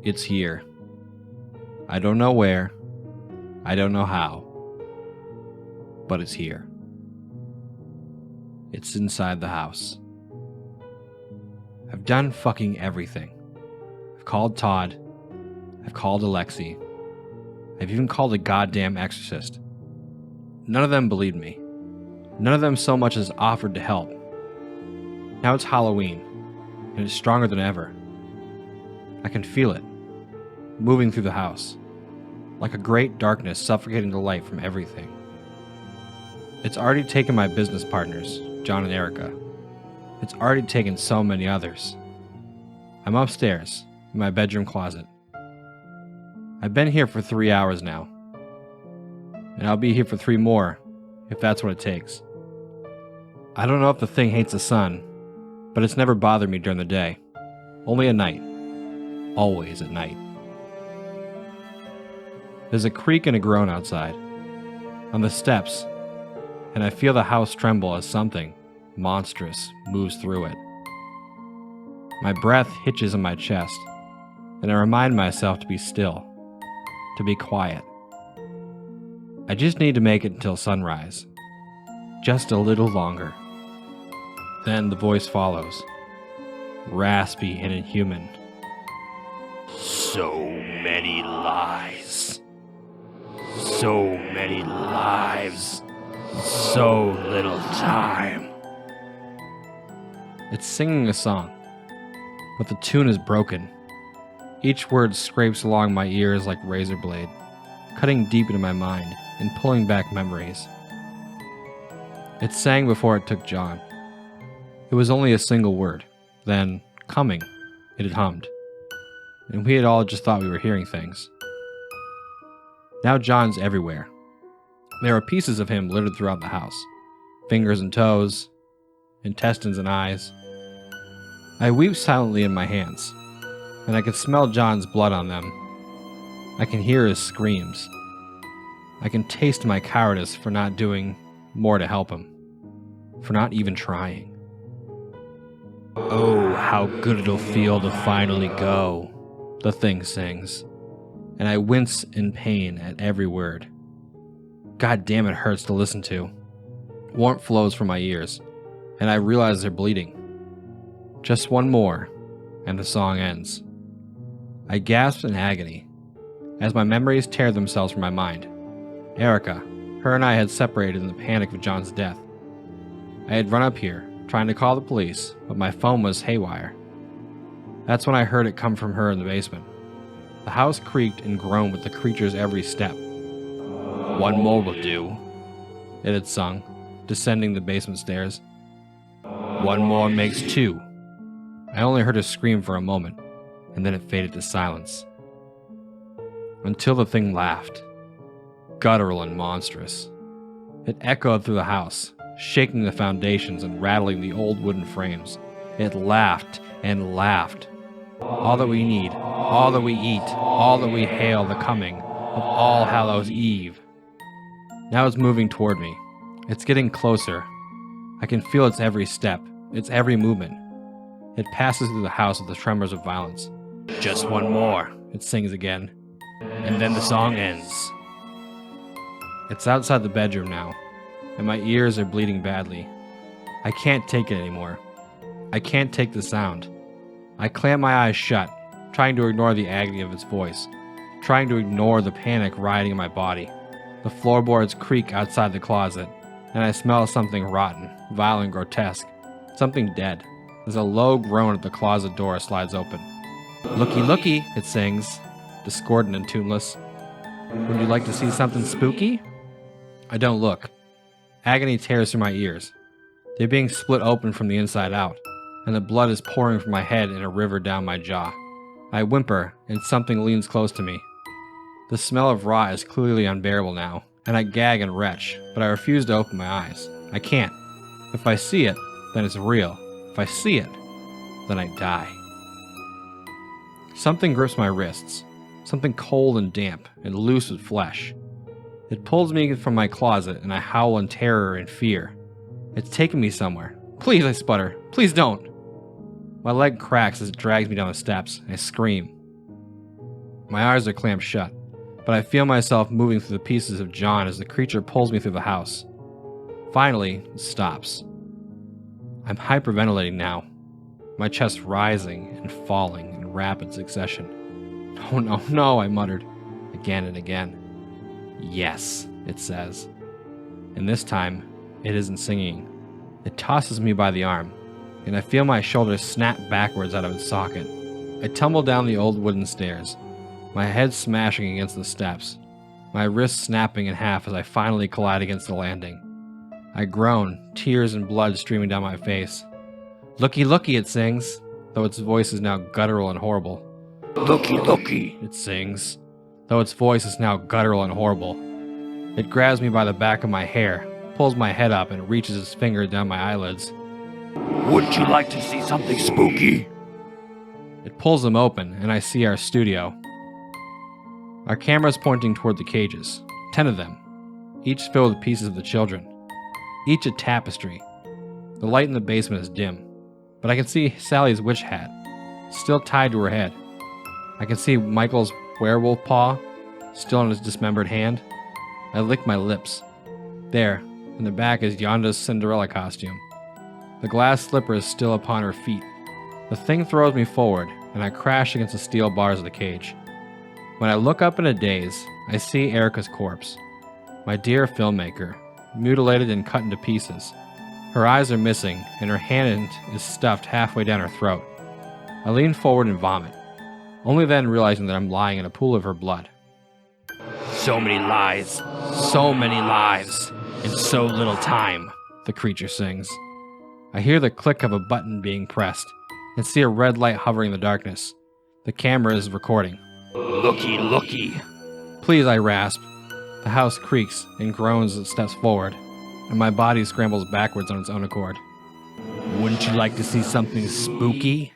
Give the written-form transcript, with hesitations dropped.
It's here. I don't know where. I don't know how. But it's here. It's inside the house. I've done fucking everything. I've called Todd. I've called Alexi. I've even called a goddamn exorcist. None of them believed me. None of them so much as offered to help. Now it's Halloween, and it's stronger than ever. I can feel it, moving through the house, like a great darkness suffocating the light from everything. It's already taken my business partners, John and Erica. It's already taken so many others. I'm upstairs, in my bedroom closet. I've been here for 3 hours now. And I'll be here for 3 more, if that's what it takes. I don't know if the thing hates the sun, but it's never bothered me during the day. Only at night. Always at night. There's a creak and a groan outside, on the steps, and I feel the house tremble as something monstrous moves through it. My breath hitches in my chest, and I remind myself to be still, to be quiet. I just need to make it until sunrise. Just a little longer. Then the voice follows, raspy and inhuman. So many lies. So many lives. So little time. It's singing a song, but the tune is broken. Each word scrapes along my ears like razor blade, cutting deep into my mind and pulling back memories. It sang before it took John. It was only a single word. Then, coming, it had hummed. And we had all just thought we were hearing things. Now John's everywhere. There are pieces of him littered throughout the house. Fingers and toes, intestines and eyes. I weep silently in my hands, and I can smell John's blood on them. I can hear his screams. I can taste my cowardice for not doing more to help him, for not even trying. Oh, how good it'll feel to finally go, the thing sings, and I wince in pain at every word. God damn, it hurts to listen to. Warmth flows from my ears, and I realize they're bleeding. Just one more, and the song ends. I gasp in agony, as my memories tear themselves from my mind. Erica, her and I had separated in the panic of John's death. I had run up here, trying to call the police, but my phone was haywire. That's when I heard it come from her in the basement. The house creaked and groaned with the creature's every step. One more will do, it had sung, descending the basement stairs. One more makes 2. I only heard a scream for a moment, and then it faded to silence. Until the thing laughed, guttural and monstrous. It echoed through the house, shaking the foundations and rattling the old wooden frames. It laughed and laughed. All that we need, all that we eat, all that we hail the coming of All Hallows Eve. Now it's moving toward me. It's getting closer. I can feel its every step, its every movement. It passes through the house with the tremors of violence. Just one more, it sings again. And then the song ends. It's outside the bedroom now, and my ears are bleeding badly. I can't take it anymore. I can't take the sound. I clamp my eyes shut, trying to ignore the agony of its voice, trying to ignore the panic riding in my body. The floorboards creak outside the closet, and I smell something rotten, vile and grotesque, something dead, as a low groan at the closet door slides open. Lookie Lookie, it sings, discordant and tuneless. Would you like to see something spooky? I don't look. Agony tears through my ears. They're being split open from the inside out, and the blood is pouring from my head in a river down my jaw. I whimper, and something leans close to me. The smell of rot is clearly unbearable now, and I gag and retch, but I refuse to open my eyes. I can't. If I see it, then it's real. If I see it, then I die. Something grips my wrists, something cold and damp and loose with flesh. It pulls me from my closet, and I howl in terror and fear. It's taking me somewhere. Please, I sputter. Please don't. My leg cracks as it drags me down the steps, and I scream. My eyes are clamped shut, but I feel myself moving through the pieces of John as the creature pulls me through the house. Finally, it stops. I'm hyperventilating now, my chest rising and falling in rapid succession. "Oh no, no," I muttered, again and again. "Yes," it says. And this time, it isn't singing. It tosses me by the arm, and I feel my shoulders snap backwards out of its socket. I tumble down the old wooden stairs, my head smashing against the steps, my wrists snapping in half as I finally collide against the landing. I groan, tears and blood streaming down my face. "Lookie Lookie," it sings, though its voice is now guttural and horrible. "Lookie Lookie," it sings, though its voice is now guttural and horrible. It grabs me by the back of my hair, pulls my head up, and reaches its finger down my eyelids. "Wouldn't you like to see something spooky?" It pulls them open, and I see our studio. Our cameras pointing toward the cages, 10 of them, each filled with pieces of the children, each a tapestry. The light in the basement is dim, but I can see Sally's witch hat, still tied to her head. I can see Michael's werewolf paw, still in his dismembered hand. I lick my lips. There, in the back, is Yonda's Cinderella costume. The glass slipper is still upon her feet. The thing throws me forward, and I crash against the steel bars of the cage. When I look up in a daze, I see Erica's corpse. My dear filmmaker, mutilated and cut into pieces. Her eyes are missing, and her hand is stuffed halfway down her throat. I lean forward and vomit, only then realizing that I'm lying in a pool of her blood. "So many lies, so many lives, in so little time," the creature sings. I hear the click of a button being pressed, and see a red light hovering in the darkness. The camera is recording. "Lookie Lookie." "Please," I rasp. The house creaks and groans as it steps forward, and my body scrambles backwards on its own accord. "Wouldn't you like to see something spooky?"